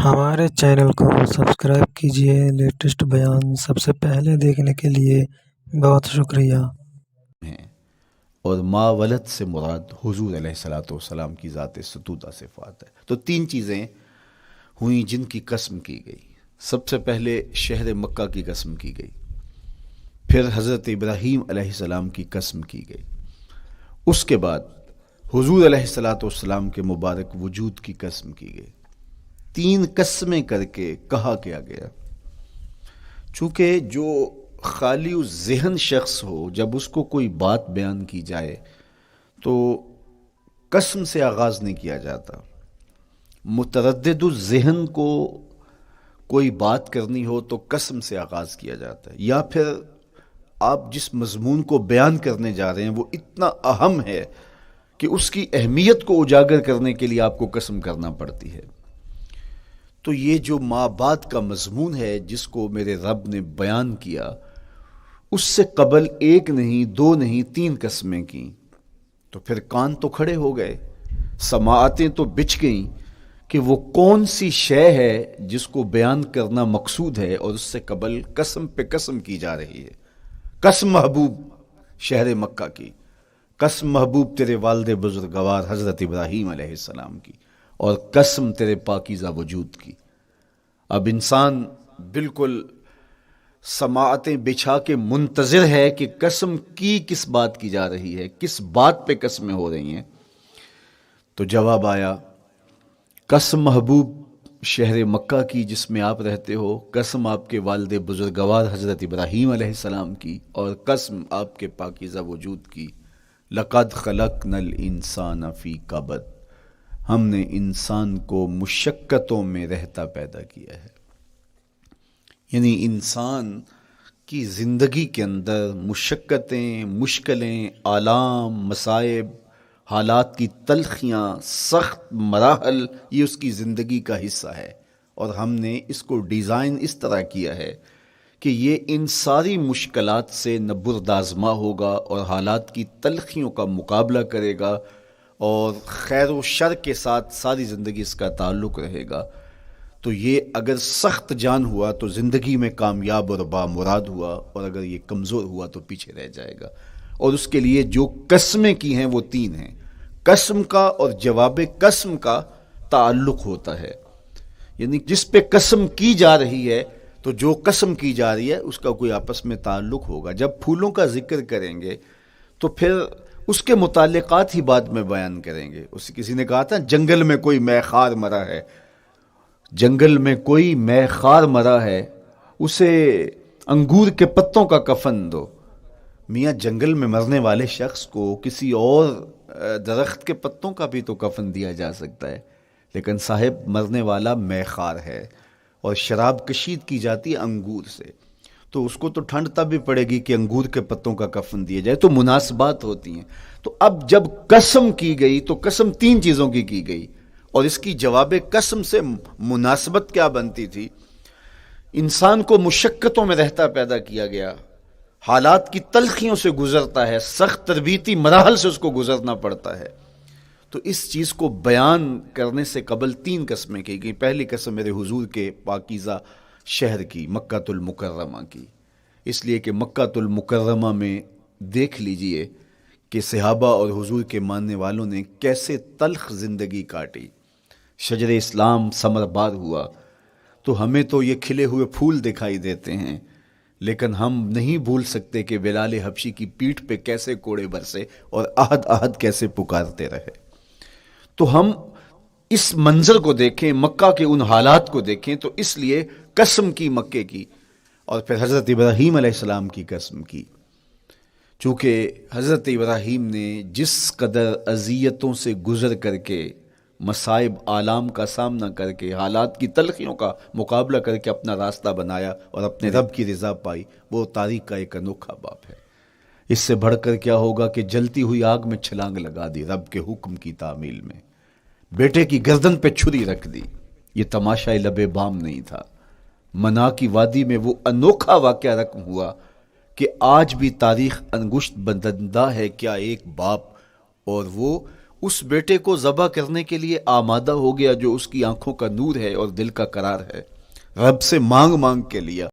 ہمارے چینل کو سبسکرائب کیجیے، لیٹسٹ بیان سب سے پہلے دیکھنے کے لیے بہت شکریہ۔ ہیں اور ما ولد سے مراد حضور علیہ الصلوۃ والسلام کی ذات ستودہ صفات ہے۔ تو تین چیزیں ہوئیں جن کی قسم کی گئی۔ سب سے پہلے شہر مکہ کی قسم کی گئی، پھر حضرت ابراہیم علیہ السلام کی قسم کی گئی، اس کے بعد حضور علیہ الصلوۃ والسلام کے مبارک وجود کی قسم کی گئی۔ تین قسمیں کر کے کہا کیا گیا، چونکہ جو خالی ذہن شخص ہو، جب اس کو کوئی بات بیان کی جائے تو قسم سے آغاز نہیں کیا جاتا۔ متردد الذہن کو کوئی بات کرنی ہو تو قسم سے آغاز کیا جاتا ہے، یا پھر آپ جس مضمون کو بیان کرنے جا رہے ہیں وہ اتنا اہم ہے کہ اس کی اہمیت کو اجاگر کرنے کے لیے آپ کو قسم کرنا پڑتی ہے۔ تو یہ جو ماں بعد کا مضمون ہے جس کو میرے رب نے بیان کیا، اس سے قبل ایک نہیں، دو نہیں، تین قسمیں کیں، تو پھر کان تو کھڑے ہو گئے، سماعتیں تو بچھ گئیں کہ وہ کون سی شے ہے جس کو بیان کرنا مقصود ہے، اور اس سے قبل قسم پہ قسم کی جا رہی ہے۔ قسم محبوب شہر مکہ کی، قسم محبوب تیرے والد بزرگوار حضرت ابراہیم علیہ السلام کی، اور قسم تیرے پاکیزہ وجود کی۔ اب انسان بالکل سماعتیں بچھا کے منتظر ہے کہ قسم کی کس بات کی جا رہی ہے، کس بات پہ قسمیں ہو رہی ہیں۔ تو جواب آیا، قسم محبوب شہر مکہ کی جس میں آپ رہتے ہو، قسم آپ کے والد بزرگوار حضرت ابراہیم علیہ السلام کی، اور قسم آپ کے پاکیزہ وجود کی۔ لقد خلقنا الانسان فی کبد، ہم نے انسان کو مشقتوں میں رہتا پیدا کیا ہے۔ یعنی انسان کی زندگی کے اندر مشقتیں، مشکلیں، آلام، مصائب، حالات کی تلخیاں، سخت مراحل، یہ اس کی زندگی کا حصہ ہے، اور ہم نے اس کو ڈیزائن اس طرح کیا ہے کہ یہ ان ساری مشکلات سے نہ بردآزما ہوگا اور حالات کی تلخیوں کا مقابلہ کرے گا، اور خیر و شر کے ساتھ ساری زندگی اس کا تعلق رہے گا۔ تو یہ اگر سخت جان ہوا تو زندگی میں کامیاب اور بامراد ہوا، اور اگر یہ کمزور ہوا تو پیچھے رہ جائے گا۔ اور اس کے لیے جو قسمیں کی ہیں وہ تین ہیں۔ قسم کا اور جواب قسم کا تعلق ہوتا ہے، یعنی جس پہ قسم کی جا رہی ہے تو جو قسم کی جا رہی ہے اس کا کوئی آپس میں تعلق ہوگا۔ جب پھولوں کا ذکر کریں گے تو پھر اس کے متعلقات ہی بعد میں بیان کریں گے۔ کسی نے کہا تھا جنگل میں کوئی مے خار مرا ہے، جنگل میں کوئی مے خار مرا ہے، اسے انگور کے پتوں کا کفن دو۔ میاں جنگل میں مرنے والے شخص کو کسی اور درخت کے پتوں کا بھی تو کفن دیا جا سکتا ہے، لیکن صاحب مرنے والا مے خار ہے، اور شراب کشید کی جاتی ہے انگور سے، تو اس کو تو ٹھنڈ تب بھی پڑے گی کہ انگور کے پتوں کا کفن دیا جائے۔ تو مناسبات ہوتی ہیں۔ تو اب جب قسم کی گئی تو قسم تین چیزوں کی گئی، اور اس کی جواب قسم سے مناسبت کیا بنتی تھی؟ انسان کو مشقتوں میں رہتا پیدا کیا گیا، حالات کی تلخیوں سے گزرتا ہے، سخت تربیتی مراحل سے اس کو گزرنا پڑتا ہے۔ تو اس چیز کو بیان کرنے سے قبل تین قسمیں کی گئی۔ پہلی قسم میرے حضور کے پاکیزہ شہر کی، مکہ المکرمہ کی، اس لیے کہ مکہ المکرمہ میں دیکھ لیجئے کہ صحابہ اور حضور کے ماننے والوں نے کیسے تلخ زندگی کاٹی۔ شجر اسلام ثمر بار ہوا تو ہمیں تو یہ کھلے ہوئے پھول دکھائی دیتے ہیں، لیکن ہم نہیں بھول سکتے کہ بلال حبشی کی پیٹھ پہ کیسے کوڑے برسے اور احد احد کیسے پکارتے رہے۔ تو ہم اس منظر کو دیکھیں، مکہ کے ان حالات کو دیکھیں، تو اس لیے قسم کی مکے کی، اور پھر حضرت ابراہیم علیہ السلام کی قسم کی، چونکہ حضرت ابراہیم نے جس قدر اذیتوں سے گزر کر کے، مصائب آلام کا سامنا کر کے، حالات کی تلخیوں کا مقابلہ کر کے اپنا راستہ بنایا اور اپنے رب کی رضا پائی، وہ تاریخ کا ایک انوکھا باب ہے۔ اس سے بڑھ کر کیا ہوگا کہ جلتی ہوئی آگ میں چھلانگ لگا دی رب کے حکم کی تعمیل میں، بیٹے کی گردن پہ چھری رکھ دی۔ یہ تماشا لب بام نہیں تھا، منا کی وادی میں وہ انوکھا واقعہ رقم ہوا کہ آج بھی تاریخ انگشت بدندہ ہے کیا ایک باپ، اور وہ اس بیٹے کو ذبح کرنے کے لیے آمادہ ہو گیا جو اس کی آنکھوں کا نور ہے اور دل کا قرار ہے، رب سے مانگ مانگ کے لیا،